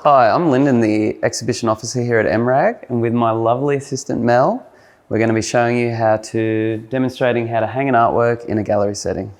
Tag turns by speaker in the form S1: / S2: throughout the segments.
S1: Hi, I'm Lyndon, the exhibition officer here at MRAG, and with my lovely assistant Mel, we're going to be showing you demonstrating how to hang an artwork in a gallery setting.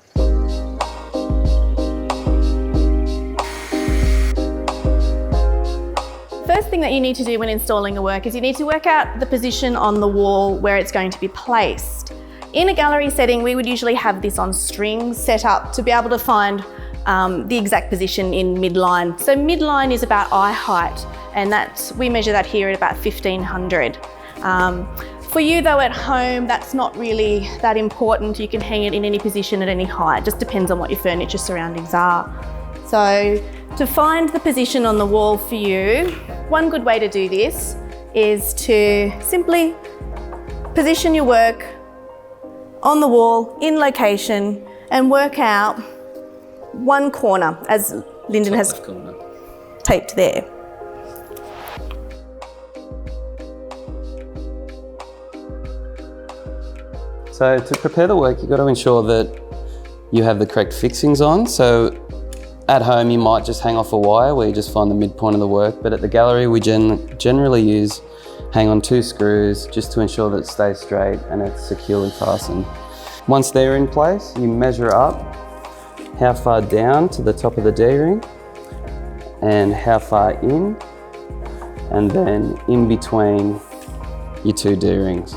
S2: First thing that you need to do when installing a work is you need to work out the position on the wall where it's going to be placed. In a gallery setting, we would usually have this on strings set up to be able to find the exact position in midline. So midline is about eye height, and we measure that here at about 1500. For you though at home, that's not really that important. You can hang it in any position at any height. It just depends on what your furniture surroundings are. So to find the position on the wall for you, one good way to do this is to simply position your work on the wall in location and work out one corner, as Lyndon has taped there.
S1: So to prepare the work, you've got to ensure that you have the correct fixings on. So at home, you might just hang off a wire where you just find the midpoint of the work, but at the gallery, we generally hang on 2 screws just to ensure that it stays straight and it's securely fastened. Once they're in place, you measure up how far down to the top of the D-ring and how far in, and then in between your 2 D-rings.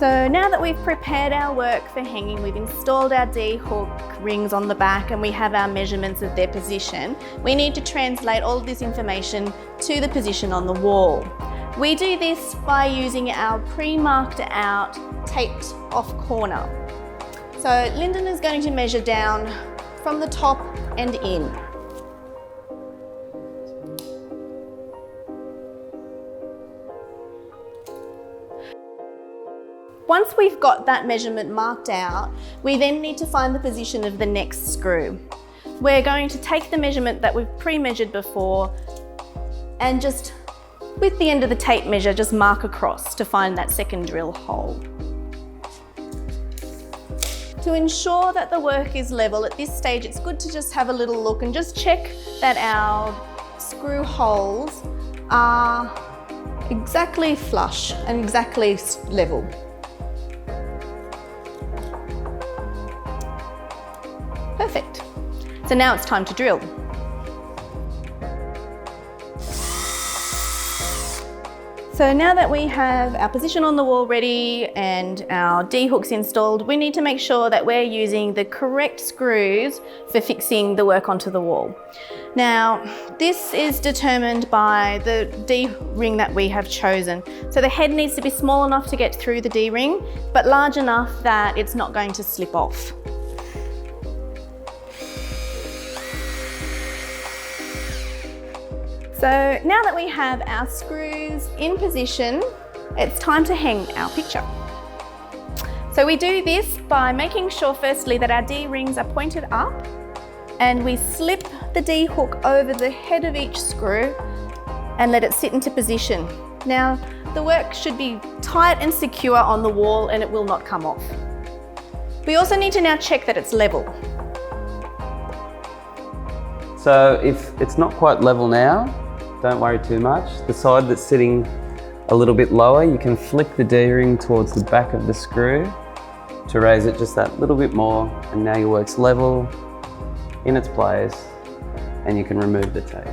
S2: So now that we've prepared our work for hanging, we've installed our D-hook rings on the back and we have our measurements of their position, we need to translate all of this information to the position on the wall. We do this by using our pre-marked out, taped off corner. So Lyndon is going to measure down from the top and in. Once we've got that measurement marked out, we then need to find the position of the next screw. We're going to take the measurement that we've pre-measured before and just, with the end of the tape measure, just mark across to find that second drill hole. To ensure that the work is level, at this stage it's good to just have a little look and just check that our screw holes are exactly flush and exactly level. Perfect. So now it's time to drill. So now that we have our position on the wall ready and our D-hooks installed, we need to make sure that we're using the correct screws for fixing the work onto the wall. Now, this is determined by the D-ring that we have chosen. So the head needs to be small enough to get through the D-ring, but large enough that it's not going to slip off. So now that we have our screws in position, it's time to hang our picture. So we do this by making sure firstly that our D-rings are pointed up and we slip the D-hook over the head of each screw and let it sit into position. Now, the work should be tight and secure on the wall and it will not come off. We also need to now check that it's level.
S1: So if it's not quite level now, don't worry too much. The side that's sitting a little bit lower, you can flick the D-ring towards the back of the screw to raise it just that little bit more, and now your work's level, in its place, and you can remove the tape.